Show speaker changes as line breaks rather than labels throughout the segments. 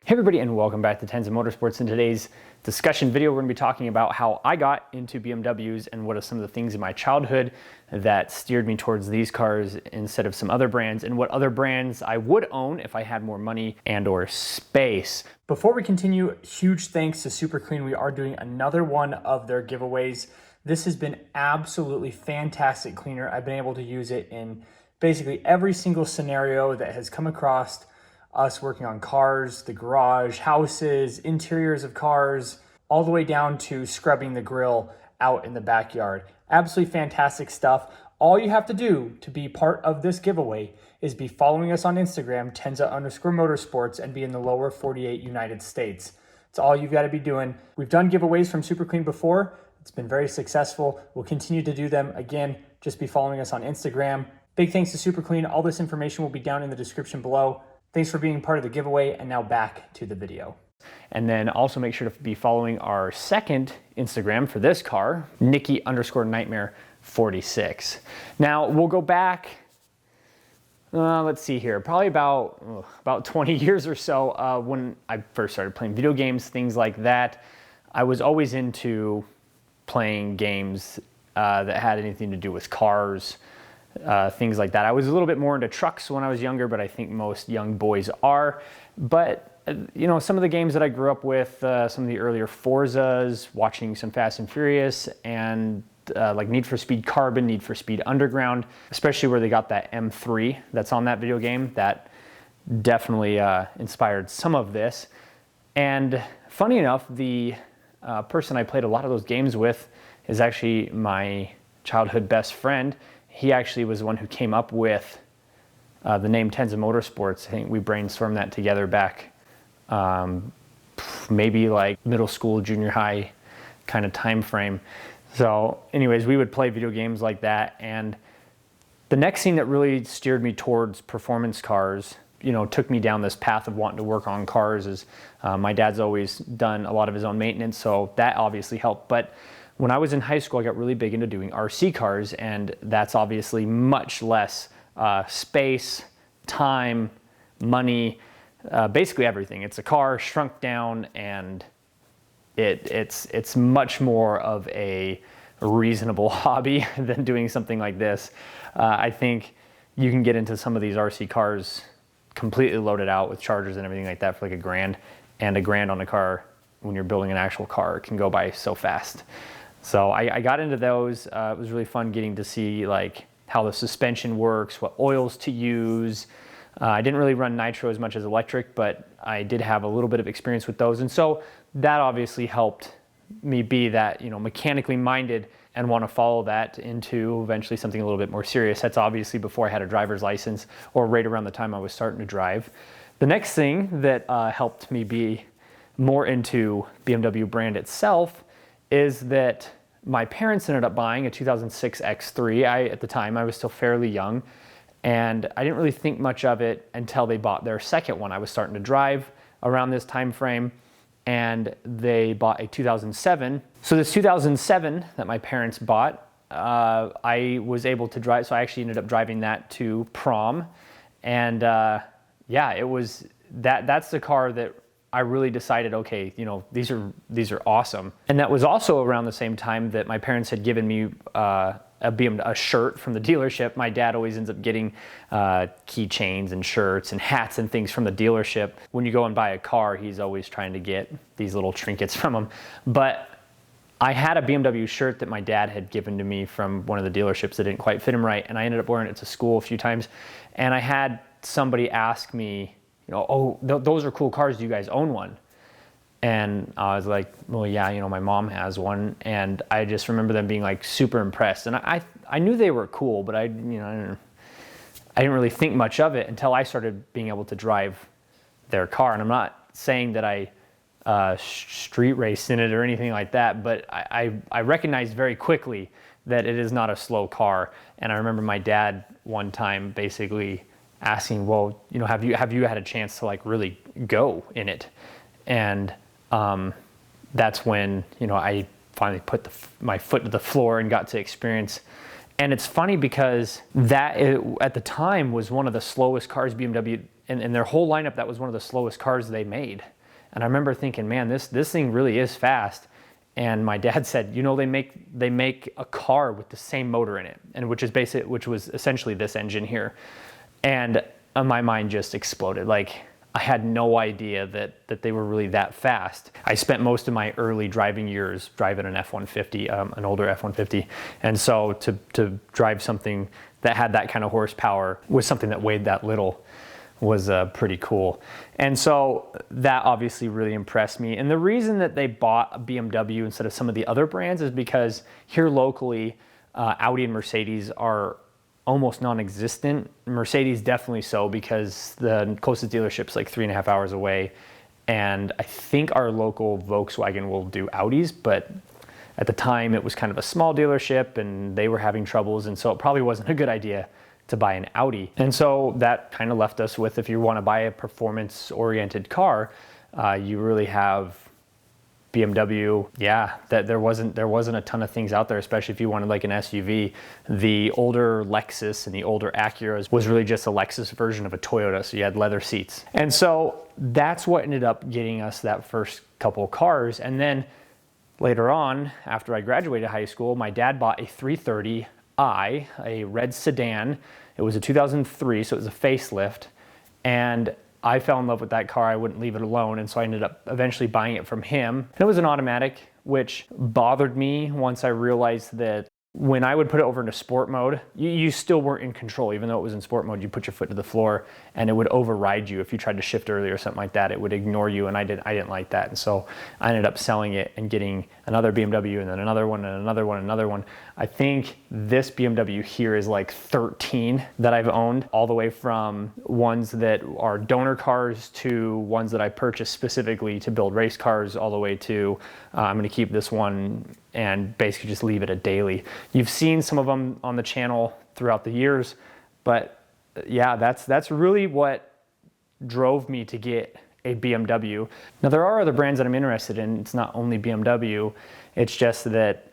Hey everybody, and welcome back to Tenza Motorsports. In today's discussion video, we're going to be talking about how I got into BMWs and what are some of the things in my childhood that steered me towards these cars instead of some other brands, and what other brands I would own if I had more money and or space. Before we continue, huge thanks to Super Clean. We are doing another one of their giveaways. This has been absolutely fantastic cleaner. I've been able to use it in basically every single scenario that has come across us working on cars, the garage, houses, interiors of cars, all the way down to scrubbing the grill out in the backyard. Absolutely fantastic stuff. All you have to do to be part of this giveaway is be following us on Instagram, Tenza_Motorsports, and be in the lower 48 United States. It's all you've got to be doing. We've done giveaways from Super Clean before. It's been very successful. We'll continue to do them. Again, just be following us on Instagram. Big thanks to Super Clean. All this information will be down in the description below. Thanks for being part of the giveaway, and now back to the video. And then also make sure to be following our second Instagram for this car, Nikki_Nightmare46. Now we'll go back, let's see here, probably about 20 years or so when I first started playing video games, things like that. I was always into playing games that had anything to do with cars. Things like that. I was a little bit more into trucks when I was younger, but I think most young boys are. But, you know, some of the games that I grew up with, some of the earlier Forzas, watching some Fast and Furious, and like Need for Speed Carbon, Need for Speed Underground, especially where they got that M3 that's on that video game, that definitely inspired some of this. And funny enough, the person I played a lot of those games with is actually my childhood best friend. He actually was the one who came up with the name Tenza Motorsports. I think we brainstormed that together back maybe like middle school, junior high kind of time frame. So anyways, we would play video games like that. And the next thing that really steered me towards performance cars, you know, took me down this path of wanting to work on cars is my dad's always done a lot of his own maintenance, so that obviously helped. But when I was in high school, I got really big into doing RC cars, and that's obviously much less space, time, money, basically everything. It's a car shrunk down, and it's much more of a reasonable hobby than doing something like this. I think you can get into some of these RC cars completely loaded out with chargers and everything like that for like $1,000, and $1,000 on a car when you're building an actual car can go by so fast. So I got into those. It was really fun getting to see like how the suspension works, what oils to use. I didn't really run nitro as much as electric, but I did have a little bit of experience with those. And so that obviously helped me be that, you know, mechanically minded and want to follow that into eventually something a little bit more serious. That's obviously before I had a driver's license, or right around the time I was starting to drive. The next thing that helped me be more into BMW brand itself is that my parents ended up buying a 2006 X3. At the time, I was still fairly young, and I didn't really think much of it until they bought their second one. I was starting to drive around this time frame, and they bought a 2007. So this 2007 that my parents bought, I was able to drive, so I actually ended up driving that to prom, and yeah, it was that's the car that I really decided, okay, you know, these are awesome. And that was also around the same time that my parents had given me a shirt from the dealership. My dad always ends up getting keychains and shirts and hats and things from the dealership. When you go and buy a car, he's always trying to get these little trinkets from them. But I had a BMW shirt that my dad had given to me from one of the dealerships that didn't quite fit him right, and I ended up wearing it to school a few times. And I had somebody ask me, you know, oh, those are cool cars. Do you guys own one? And I was like, well, yeah, you know, my mom has one. And I just remember them being like super impressed. And I knew they were cool, but I didn't really think much of it until I started being able to drive their car. And I'm not saying that I street raced in it or anything like that, but I recognized very quickly that it is not a slow car. And I remember my dad one time basically asking, well, you know, have you had a chance to like really go in it? And that's when, you know, I finally put my foot to the floor and got to experience. And it's funny because that at the time was one of the slowest cars BMW, in their whole lineup, that was one of the slowest cars they made. And I remember thinking, man, this thing really is fast. And my dad said, you know, they make a car with the same motor in it, and which was essentially this engine here. And my mind just exploded. Like, I had no idea that they were really that fast. I spent most of my early driving years driving an F-150, an older F-150. And so to drive something that had that kind of horsepower with something that weighed that little was pretty cool. And so that obviously really impressed me. And the reason that they bought a BMW instead of some of the other brands is because here locally, Audi and Mercedes are almost non-existent. Mercedes definitely so, because the closest dealership's like 3.5 hours away. And I think our local Volkswagen will do Audis, but at the time it was kind of a small dealership and they were having troubles. And so it probably wasn't a good idea to buy an Audi. And so that kind of left us with, if you want to buy a performance-oriented car, you really have BMW. Yeah, that there wasn't a ton of things out there, especially if you wanted like an SUV. The older Lexus and the older Acuras was really just a Lexus version of a Toyota, so you had leather seats. And so that's what ended up getting us that first couple of cars. And then later on, after I graduated high school, my dad bought a 330i, a red sedan. It was a 2003, so it was a facelift. And I fell in love with that car. I wouldn't leave it alone. And so I ended up eventually buying it from him. And it was an automatic, which bothered me once I realized that when I would put it over into sport mode, you still weren't in control. Even though it was in sport mode, you put your foot to the floor and it would override you. If you tried to shift early or something like that, it would ignore you, and I didn't like that. And so I ended up selling it and getting another BMW, and then another one, and another one, and another one. I think this BMW here is like 13 that I've owned, all the way from ones that are donor cars to ones that I purchased specifically to build race cars, all the way to I'm going to keep this one and basically just leave it a daily. You've seen some of them on the channel throughout the years, but yeah, that's really what drove me to get a BMW. Now, there are other brands that I'm interested in. It's not only BMW. It's just that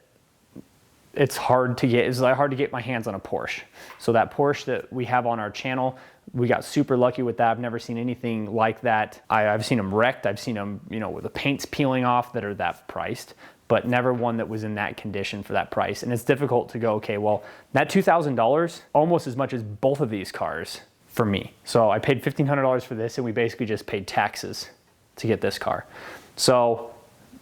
it's hard to get my hands on a Porsche. So that Porsche that we have on our channel, we got super lucky with that. I've never seen anything like that. I've seen them wrecked. I've seen them, you know, with the paint's peeling off that are that priced, but never one that was in that condition for that price. And it's difficult to go, okay, well, that $2,000, almost as much as both of these cars for me. So I paid $1,500 for this, and we basically just paid taxes to get this car. So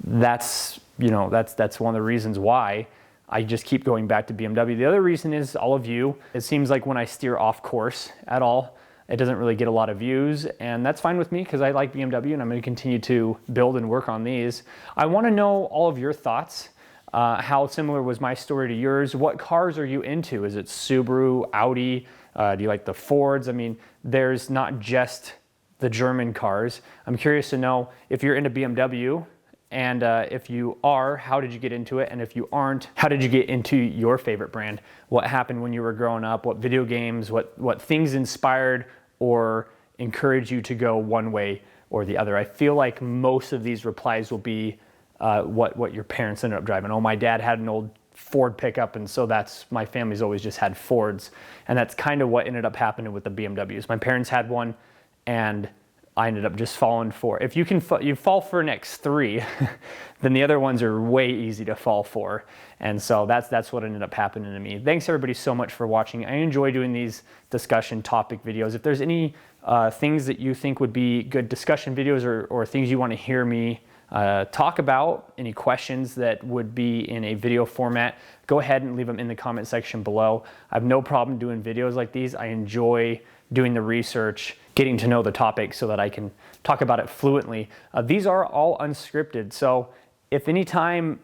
that's, you know, that's one of the reasons why I just keep going back to BMW. The other reason is all of you. It seems like when I steer off course at all, it doesn't really get a lot of views, and that's fine with me because I like BMW and I'm going to continue to build and work on these. I want to know all of your thoughts. How similar was my story to yours? What cars are you into? Is it Subaru, Audi? Do you like the Fords? I mean, there's not just the German cars. I'm curious to know if you're into BMW, and if you are, how did you get into it? And if you aren't, how did you get into your favorite brand? What happened when you were growing up? What video games, what things inspired or encouraged you to go one way or the other? I feel like most of these replies will be what your parents ended up driving. Oh, my dad had an old Ford pickup, and so my family's always just had Fords. And that's kind of what ended up happening with the BMWs. My parents had one, and I ended up just falling for. If you fall for an X3, then the other ones are way easy to fall for. And so that's what ended up happening to me. Thanks everybody so much for watching. I enjoy doing these discussion topic videos. If there's any things that you think would be good discussion videos, or things you want to hear me talk about, any questions that would be in a video format, go ahead and leave them in the comment section below. I have no problem doing videos like these. I enjoy doing the research, getting to know the topic so that I can talk about it fluently. These are all unscripted, so if anytime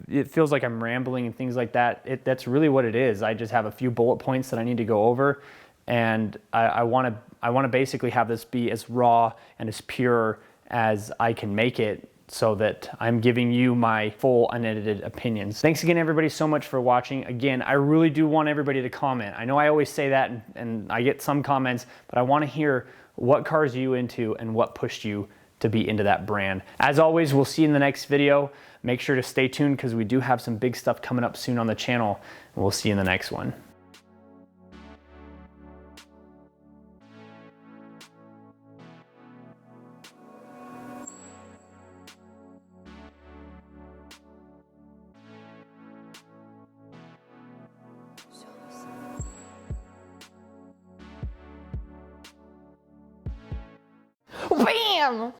it feels like I'm rambling and things like that, that's really what it is. I just have a few bullet points that I need to go over, and I want to basically have this be as raw and as pure as I can make it, so that I'm giving you my full unedited opinions. Thanks again everybody so much for watching. Again, I really do want everybody to comment. I know I always say that and I get some comments, but I want to hear what cars are you into and what pushed you to be into that brand. As always, we'll see you in the next video. Make sure to stay tuned because we do have some big stuff coming up soon on the channel, and we'll see you in the next one. Bam!